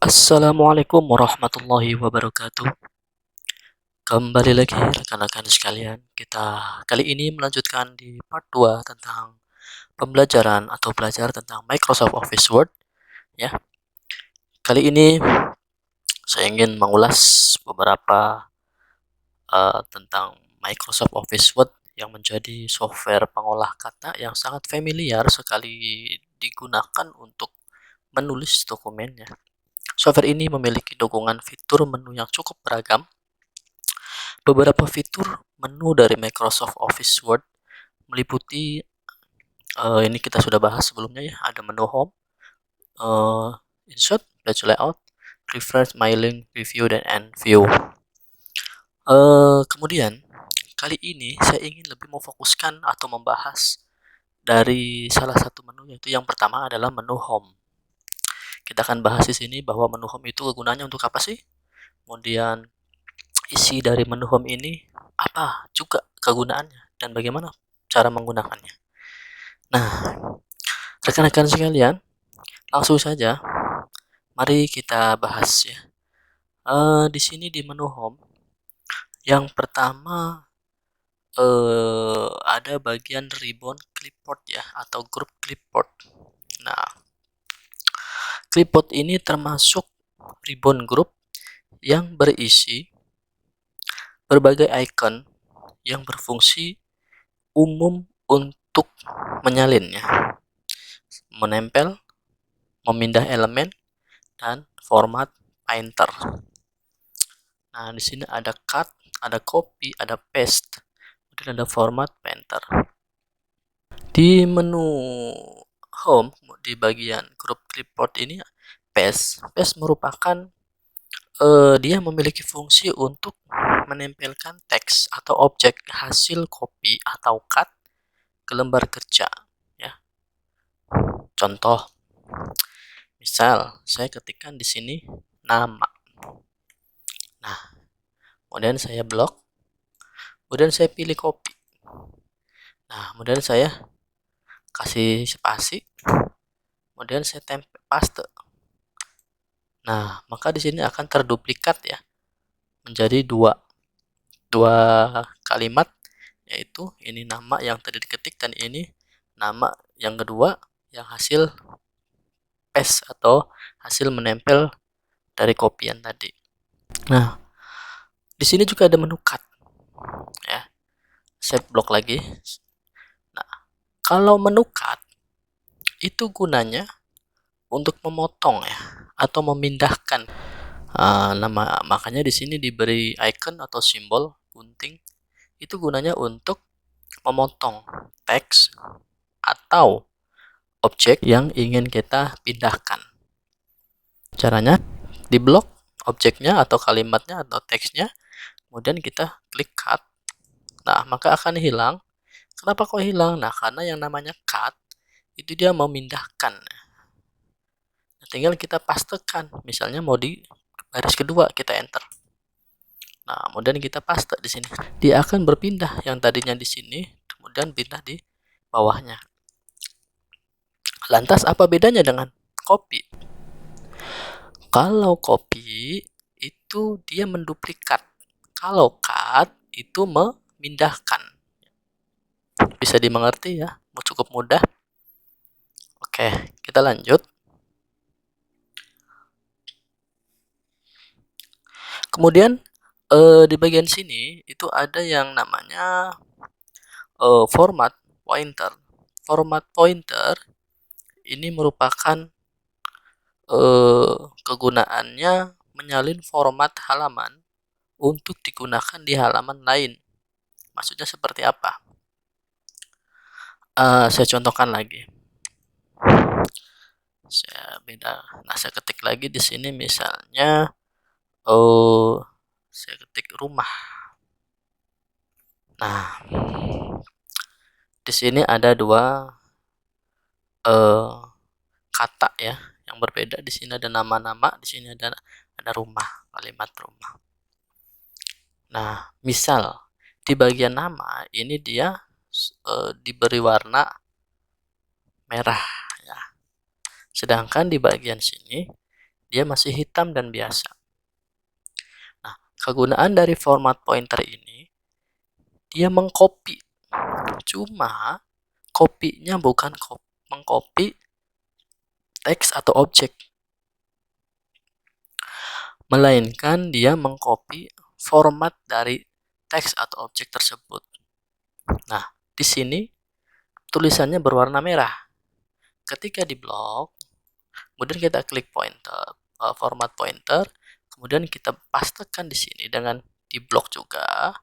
Assalamualaikum warahmatullahi wabarakatuh. Kembali lagi rekan-rekan sekalian, kita kali ini melanjutkan di part 2 tentang pembelajaran atau belajar tentang Microsoft Office Word ya. Kali ini saya ingin mengulas beberapa tentang Microsoft Office Word yang menjadi software pengolah kata yang sangat familiar sekali digunakan untuk menulis dokumennya. Software ini memiliki dukungan fitur menu yang cukup beragam. Beberapa fitur menu dari Microsoft Office Word meliputi ini kita sudah bahas sebelumnya ya, ada menu home, insert, page layout, refresh, mailing, review, dan end view. Kemudian kali ini saya ingin lebih memfokuskan atau membahas dari salah satu menu, yaitu yang pertama adalah menu home. Kita akan bahas di sini bahwa menu home itu gunanya untuk apa sih? Kemudian isi dari menu home ini apa juga kegunaannya dan bagaimana cara menggunakannya. Nah, rekan-rekan sekalian, langsung saja mari kita bahas ya. Di sini di menu home yang pertama ada bagian ribbon clipboard ya, atau grup clipboard. Nah, clipboard ini termasuk ribbon group yang berisi berbagai icon yang berfungsi umum untuk menyalinnya, menempel, memindah elemen, dan format painter. Nah, di sini ada cut, ada copy, ada paste, kemudian ada format painter. Di menu home di bagian grup clipboard ini paste merupakan dia memiliki fungsi untuk menempelkan teks atau objek hasil copy atau cut ke lembar kerja ya. Contoh, misal saya ketikkan di sini nama. Nah, kemudian saya blok, kemudian saya pilih copy. Nah, kemudian saya kasih spasi, kemudian saya tempel paste. Nah, maka di sini akan terduplikat ya, menjadi dua kalimat, yaitu ini nama yang tadi diketik dan ini nama yang kedua yang hasil paste atau hasil menempel dari kopian tadi. Nah, di sini juga ada menu cut ya. Saya blok lagi. Nah, kalau menu cut itu gunanya untuk memotong ya, atau memindahkan nama, makanya di sini diberi icon atau simbol gunting. Itu gunanya untuk memotong teks atau objek yang ingin kita pindahkan. Caranya di blok objeknya atau kalimatnya atau teksnya, kemudian kita klik cut. Nah, maka akan hilang. Kenapa kok hilang? Nah, karena yang namanya cut itu dia memindahkan. Nah, tinggal kita pastekan. Misalnya mau di baris kedua, kita enter. Nah, kemudian kita paste di sini. Dia akan berpindah yang tadinya di sini, kemudian pindah di bawahnya. Lantas apa bedanya dengan copy? Kalau copy itu dia menduplikat. Kalau cut itu memindahkan. Bisa dimengerti ya, cukup mudah. Oke, kita lanjut. Kemudian di bagian sini itu ada yang namanya format pointer. Format pointer ini merupakan kegunaannya menyalin format halaman untuk digunakan di halaman lain. Maksudnya seperti apa? Saya contohkan lagi. Saya ketik lagi di sini misalnya saya ketik rumah. Nah, di sini ada dua kata ya yang berbeda. Di sini ada nama-nama, di sini ada rumah, kalimat rumah. Nah, misal di bagian nama ini dia diberi warna merah ya. Sedangkan di bagian sini dia masih hitam dan biasa. Nah, kegunaan dari format pointer ini, dia mengcopy. Cuma kopinya bukan mengcopy teks atau objek, melainkan dia mengcopy format dari teks atau objek tersebut. Nah, di sini tulisannya berwarna merah. Ketika di blok, kemudian kita klik format pointer, kemudian kita pastekan di sini dengan di blok juga.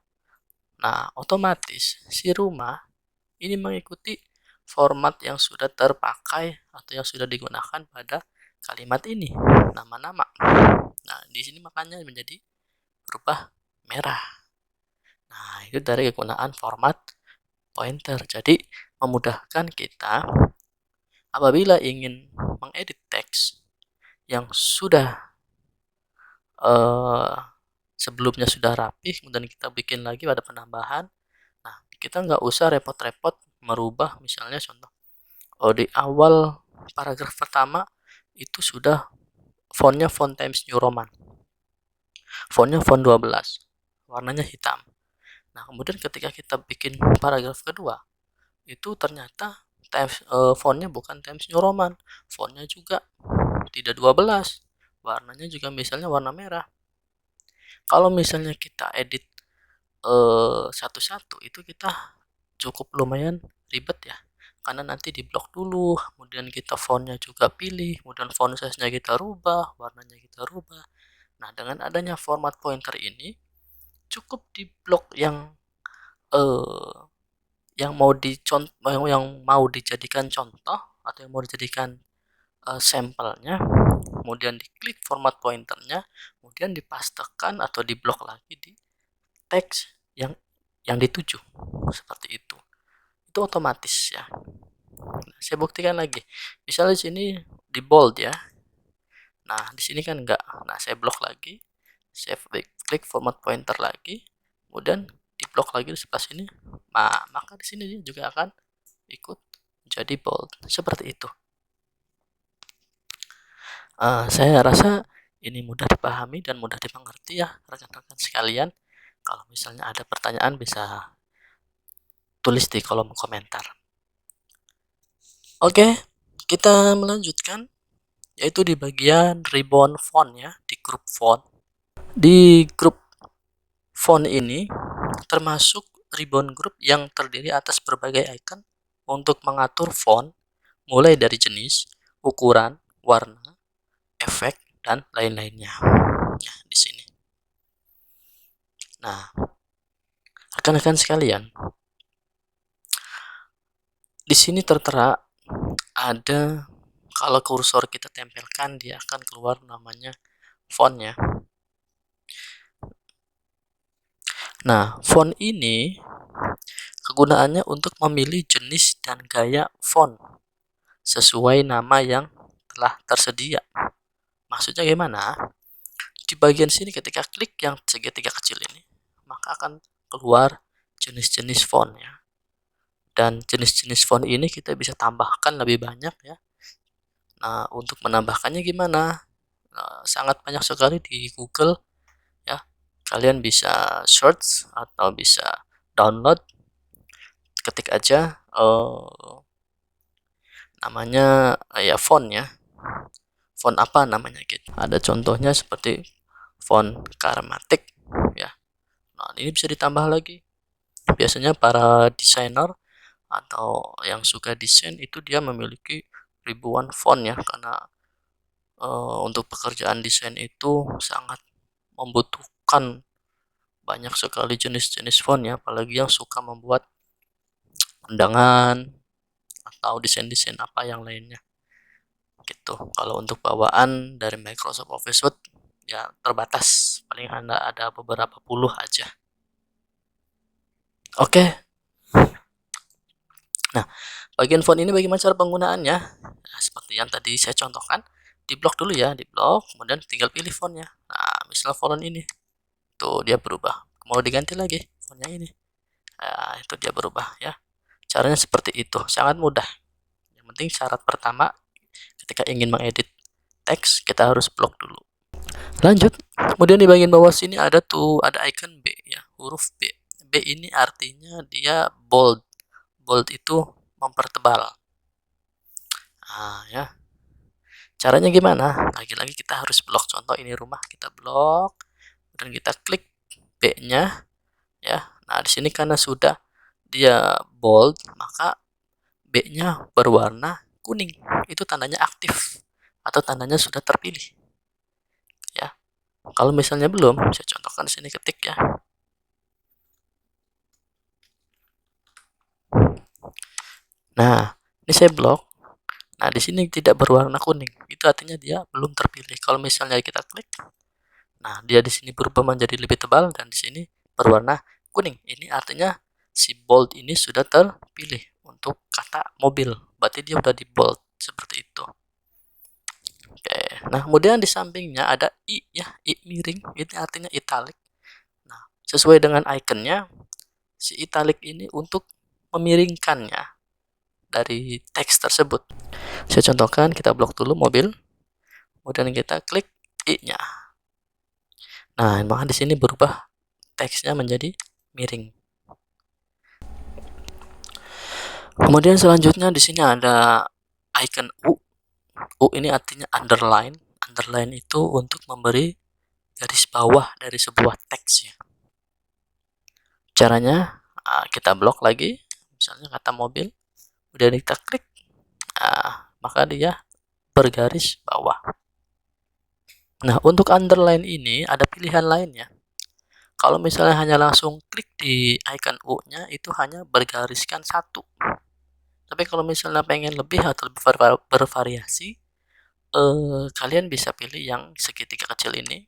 Nah, otomatis si rumah ini mengikuti format yang sudah terpakai atau yang sudah digunakan pada kalimat ini, nama-nama. Nah, di sini makanya menjadi berubah merah. Nah, itu dari kegunaan format pointer. Jadi, memudahkan kita apabila ingin mengedit teks yang sudah sebelumnya sudah rapi, kemudian kita bikin lagi pada penambahan. Nah, kita nggak usah repot-repot merubah, misalnya contoh, di awal paragraf pertama itu sudah fontnya font Times New Roman, fontnya font 12, warnanya hitam. Nah, kemudian ketika kita bikin paragraf kedua, itu ternyata fontnya bukan Times New Roman, fontnya juga tidak 12, warnanya juga misalnya warna merah. Kalau misalnya kita edit satu-satu, itu kita cukup lumayan ribet ya, karena nanti di blok dulu, kemudian kita fontnya juga pilih, kemudian font size-nya kita rubah, warnanya kita rubah. Nah, dengan adanya format pointer ini, cukup di blok yang mau dijadikan contoh atau yang mau dijadikan sampelnya, kemudian diklik format pointernya, kemudian dipastekan atau diblok lagi di teks yang dituju, seperti itu. Itu otomatis ya. Nah, saya buktikan lagi. Misalnya di sini di bold ya. Nah, di sini kan enggak. Nah, saya blok lagi. Saya klik format pointer lagi. Kemudian di blok lagi di sebelah sini. Nah, maka di sini dia juga akan ikut jadi bold. Seperti itu. Saya rasa ini mudah dipahami dan mudah dimengerti ya rekan-rekan sekalian. Kalau misalnya ada pertanyaan bisa tulis di kolom komentar. Oke, kita melanjutkan yaitu di bagian ribbon font ya, di grup font. Di grup font ini termasuk ribbon group yang terdiri atas berbagai icon untuk mengatur font mulai dari jenis, ukuran, warna, efek, dan lain-lainnya. Ya, di sini. Nah, rekan-rekan sekalian, di sini tertera ada, kalau kursor kita tempelkan dia akan keluar namanya fontnya. Nah, font ini kegunaannya untuk memilih jenis dan gaya font sesuai nama yang telah tersedia. Maksudnya gimana? Di bagian sini ketika klik yang segitiga kecil ini, maka akan keluar jenis-jenis font ya. Dan jenis-jenis font ini kita bisa tambahkan lebih banyak ya. Nah, untuk menambahkannya gimana? Sangat banyak sekali di Google ya. Kalian bisa search atau bisa download, ketik aja namanya ya font ya, font apa namanya gitu. Ada contohnya seperti font Karmatic ya. Nah, ini bisa ditambah lagi. Biasanya para desainer atau yang suka desain itu dia memiliki ribuan font ya, karena untuk pekerjaan desain itu sangat membutuhkan banyak sekali jenis-jenis font ya, apalagi yang suka membuat undangan atau desain-desain apa yang lainnya gitu. Kalau untuk bawaan dari Microsoft Office Suite ya terbatas, paling ada beberapa puluh aja. Oke. Nah, bagian font ini bagaimana cara penggunaannya? Nah, seperti yang tadi saya contohkan, di blok dulu ya, di blok, kemudian tinggal pilih fontnya. Nah, misal font ini, tuh dia berubah. Mau diganti lagi fontnya ini, nah, itu dia berubah ya. Caranya seperti itu, sangat mudah. Yang penting syarat pertama ketika ingin mengedit teks, kita harus blok dulu. Lanjut, kemudian di bagian bawah sini ada icon B ya, huruf B. B ini artinya dia bold. Bold itu mempertebal. Nah, ya. Caranya gimana? Lagi-lagi kita harus blok. Contoh ini rumah, kita blok dan kita klik B-nya ya. Nah, di sini karena sudah dia bold, maka B-nya berwarna kuning. Itu tandanya aktif atau tandanya sudah terpilih. Ya. Kalau misalnya belum, saya contohkan di sini, ketik ya. Nah, ini saya blok. Nah, di sini tidak berwarna kuning. Itu artinya dia belum terpilih. Kalau misalnya kita klik, nah dia di sini berubah menjadi lebih tebal dan di sini berwarna kuning. Ini artinya si bold ini sudah terpilih untuk kata mobil. Berarti dia udah di bold seperti itu. Oke. Nah, kemudian di sampingnya ada I ya, I miring. Ini artinya italic. Nah, sesuai dengan ikonnya, si italic ini untuk memiringkannya dari teks tersebut. Saya contohkan, kita blok dulu mobil, kemudian kita klik I-nya. Nah, maka di sini berubah teksnya menjadi miring. Kemudian selanjutnya di sini ada icon U. U ini artinya underline. Underline itu untuk memberi garis bawah dari sebuah teks ya. Caranya kita blok lagi, misalnya kata mobil, udah kita klik, maka dia bergaris bawah. Nah, untuk underline ini ada pilihan lainnya. Kalau misalnya hanya langsung klik di icon U-nya, itu hanya bergariskan satu. Tapi kalau misalnya pengen lebih atau bervariasi, kalian bisa pilih yang segitiga kecil ini.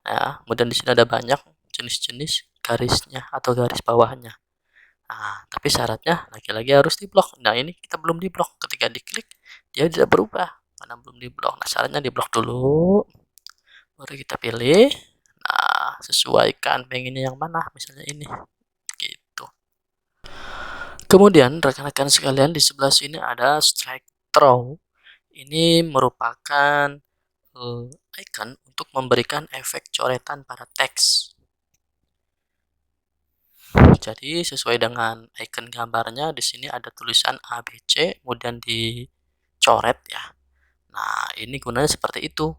Nah, kemudian di sini ada banyak jenis-jenis garisnya atau garis bawahnya. Nah, tapi syaratnya lagi-lagi harus diblok. Nah, ini kita belum diblok. Ketika diklik, dia tidak berubah karena belum diblok. Nah, syaratnya diblok dulu, baru kita pilih. Nah, sesuaikan pengennya yang mana, misalnya ini gitu. Kemudian rekan-rekan sekalian, di sebelah sini ada strike through. Ini merupakan icon untuk memberikan efek coretan pada teks. Jadi sesuai dengan icon gambarnya, di sini ada tulisan ABC, kemudian dicoret ya. Nah, ini gunanya seperti itu.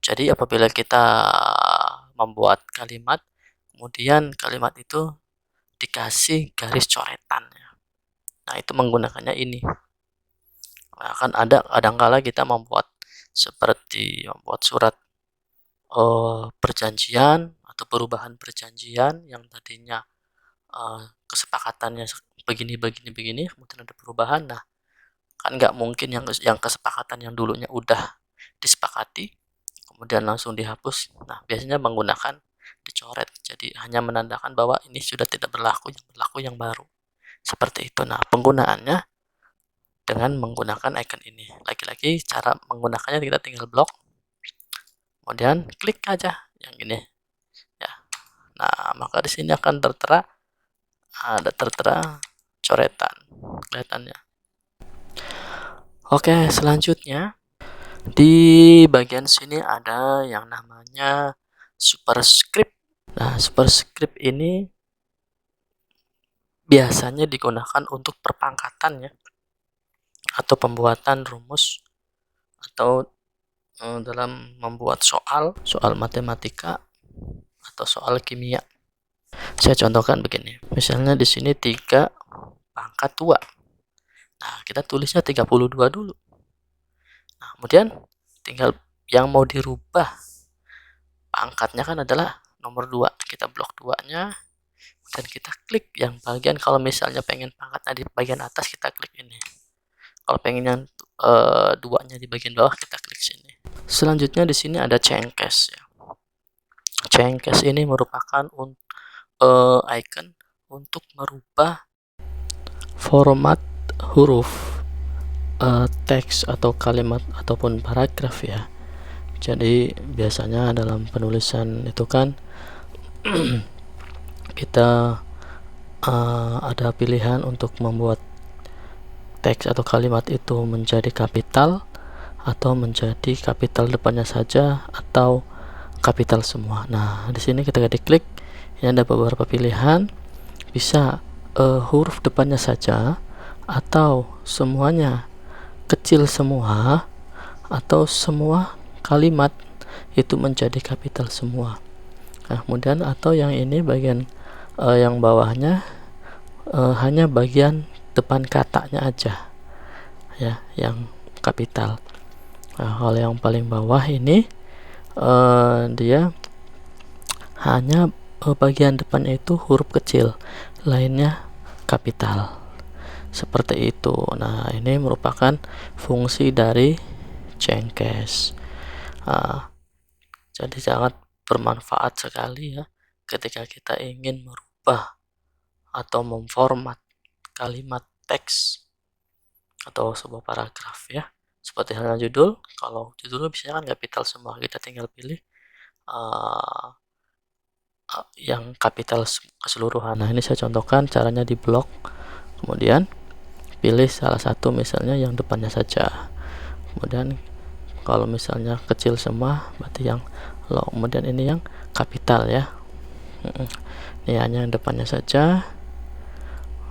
Jadi apabila kita membuat kalimat, kemudian kalimat itu dikasih garis coretan ya. Nah, itu menggunakannya ini. Nah, kan ada kadangkala kita membuat seperti membuat surat perjanjian atau perubahan perjanjian yang tadinya kesepakatannya begini, kemudian ada perubahan. Nah, kan nggak mungkin yang kesepakatan yang dulunya udah disepakati kemudian langsung dihapus. Nah, biasanya menggunakan dicoret, jadi hanya menandakan bahwa ini sudah tidak berlaku, yang berlaku yang baru, seperti itu. Nah, penggunaannya dengan menggunakan icon ini. Lagi-lagi cara menggunakannya kita tinggal blok, kemudian klik aja yang ini ya. Nah, maka di sini akan tertera coretan kelihatannya. Oke, selanjutnya di bagian sini ada yang namanya superscript. Nah, superscript ini biasanya digunakan untuk perpangkatan ya, atau pembuatan rumus, atau dalam membuat soal matematika atau soal kimia. Saya contohkan begini. Misalnya di sini 3 pangkat 2. Nah, kita tulisnya 32 dulu. Nah, kemudian tinggal yang mau dirubah pangkatnya kan adalah nomor 2. Kita blok 2-nya dan kita klik yang bagian, kalau misalnya pengen pangkatnya di bagian atas kita klik ini. Kalau pengen yang 2-nya di bagian bawah kita klik sini. Selanjutnya di sini ada cengkes ya. Cengkes ini merupakan icon untuk merubah format huruf teks atau kalimat ataupun paragraf ya. Jadi biasanya dalam penulisan itu kan kita ada pilihan untuk membuat teks atau kalimat itu menjadi kapital atau menjadi kapital depannya saja atau kapital semua. Nah, di sini ketika diklik ini ada beberapa pilihan, bisa huruf depannya saja atau semuanya kecil semua atau semua kalimat itu menjadi kapital semua. Nah, kemudian atau yang ini bagian yang bawahnya hanya bagian depan katanya aja ya yang kapital. Nah, kalau yang paling bawah ini dia hanya bagian depannya itu huruf kecil, lainnya kapital. Seperti itu. Nah, ini merupakan fungsi dari Jenkins. Jadi sangat bermanfaat sekali ya ketika kita ingin merubah atau memformat kalimat teks atau sebuah paragraf ya. Seperti halnya judul, kalau judulnya bisa kan kapital semua, kita tinggal pilih yang kapital keseluruhan. Nah, ini saya contohkan caranya di blok. Kemudian pilih salah satu misalnya yang depannya saja. Kemudian kalau misalnya kecil semua berarti yang low. Kemudian ini yang kapital ya. Ini hanya yang depannya saja.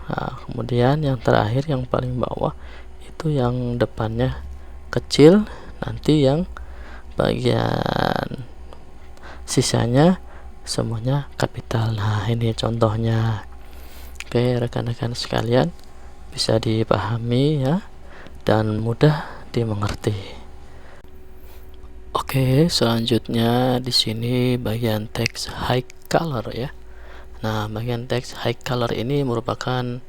Nah, kemudian yang terakhir yang paling bawah itu yang depannya kecil, nanti yang bagian sisanya semuanya kapital. Nah, ini contohnya. Oke, rekan-rekan sekalian, bisa dipahami ya dan mudah dimengerti. Oke, selanjutnya di sini bagian teks high color ya. Nah, bagian teks high color ini merupakan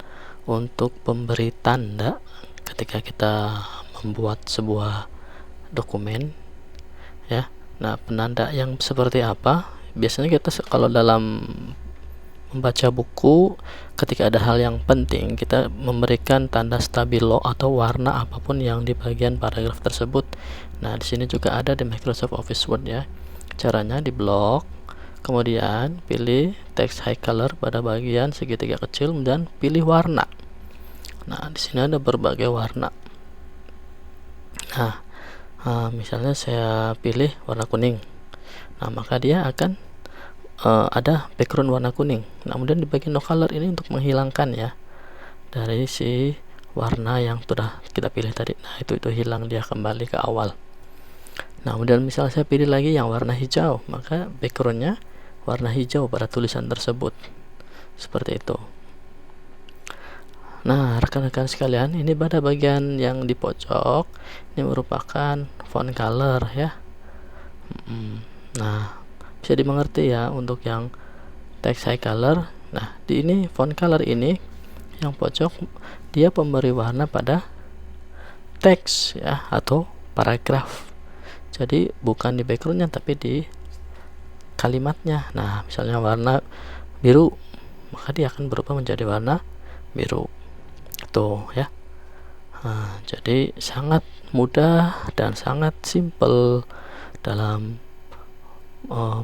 untuk pemberi tanda ketika kita membuat sebuah dokumen ya. Nah, penanda yang seperti apa? Biasanya kita kalau dalam membaca buku, ketika ada hal yang penting kita memberikan tanda stabilo atau warna apapun yang di bagian paragraf tersebut. Nah, di sini juga ada di Microsoft Office Word ya. Caranya di blok, kemudian pilih text high color pada bagian segitiga kecil dan pilih warna. Nah, di sini ada berbagai warna. Nah, misalnya saya pilih warna kuning. Nah, maka dia akan ada background warna kuning. Nah, kemudian di bagian no color ini untuk menghilangkan ya dari si warna yang sudah kita pilih tadi. Nah, itu hilang, dia kembali ke awal. Nah, kemudian misalnya saya pilih lagi yang warna hijau, maka backgroundnya warna hijau pada tulisan tersebut. Seperti itu. Nah, rekan-rekan sekalian, ini pada bagian yang di pojok ini merupakan font color ya. Nah, bisa dimengerti ya untuk yang text high color. Nah, di ini font color ini yang pojok dia pemberi warna pada teks ya atau paragraf. Jadi bukan di backgroundnya tapi di kalimatnya. Nah, misalnya warna biru, maka dia akan berubah menjadi warna biru. Tuh ya. Nah, jadi sangat mudah dan sangat simple dalam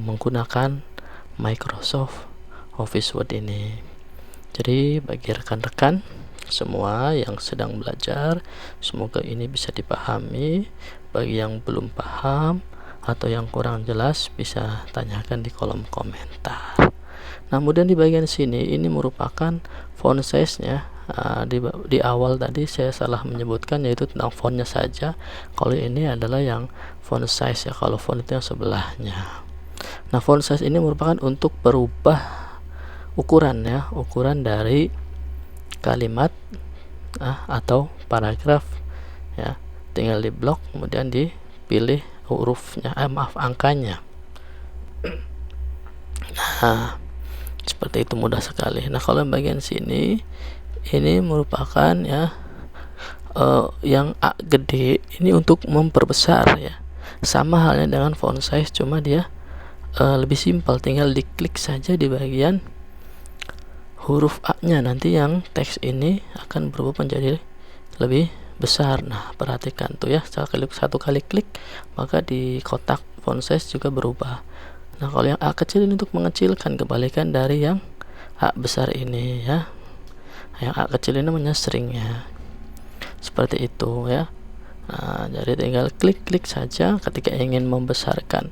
menggunakan Microsoft Office Word ini. Jadi bagi rekan-rekan semua yang sedang belajar, semoga ini bisa dipahami. Bagi yang belum paham atau yang kurang jelas bisa tanyakan di kolom komentar. Nah, kemudian di bagian sini ini merupakan font size-nya. Di awal tadi saya salah menyebutkan yaitu tentang fontnya saja. Kalau ini adalah yang font size ya, kalau font itu yang sebelahnya. Nah, font size ini merupakan untuk berubah ukuran ya, ukuran dari kalimat atau paragraf ya. Tinggal di blok, kemudian dipilih hurufnya, angkanya. Nah, seperti itu, mudah sekali. Nah, kalau bagian sini ini merupakan ya yang A gede ini untuk memperbesar ya. Sama halnya dengan font size, cuma dia lebih simpel, tinggal diklik saja di bagian huruf A-nya, nanti yang teks ini akan berubah menjadi lebih besar. Nah, perhatikan tuh ya, satu kali klik maka di kotak font size juga berubah. Nah, kalau yang A kecil ini untuk mengecilkan, kebalikan dari yang A besar ini ya. Yang A kecil ini namanya stringnya. Seperti itu ya. Nah, jadi tinggal klik-klik saja ketika ingin membesarkan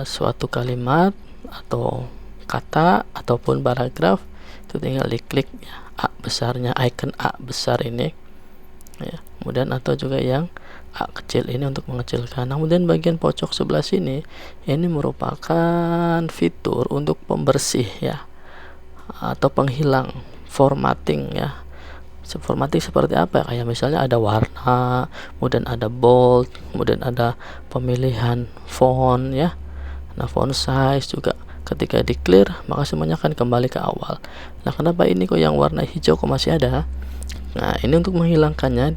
suatu kalimat atau kata ataupun paragraf, itu tinggal diklik ya, A besarnya, icon A besar ini ya. Kemudian atau juga yang A kecil ini untuk mengecilkan. Nah, kemudian bagian pojok sebelah sini ini merupakan fitur untuk pembersih ya, atau penghilang formatting ya. Formatting seperti apa? Kayak misalnya ada warna, kemudian ada bold, kemudian ada pemilihan font ya. Nah, font size juga ketika di clear maka semuanya akan kembali ke awal. Nah, kenapa ini kok yang warna hijau kok masih ada? Nah, ini untuk menghilangkannya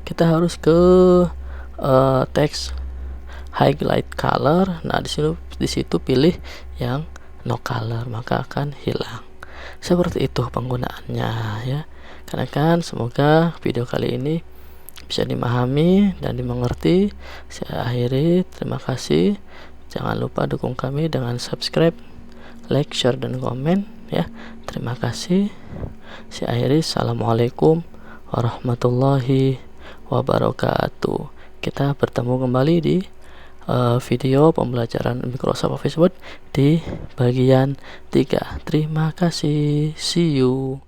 kita harus ke text highlight color. Nah, di situ pilih yang no color, maka akan hilang. Seperti itu penggunaannya ya. Karena kan semoga video kali ini bisa dimahami dan dimengerti. Saya akhiri, terima kasih. Jangan lupa dukung kami dengan subscribe, like, share, dan komen ya. Terima kasih. Saya akhiri. Assalamualaikum warahmatullahi wabarakatuh. Kita bertemu kembali di video pembelajaran Microsoft Office Word di bagian 3. Terima kasih. See you.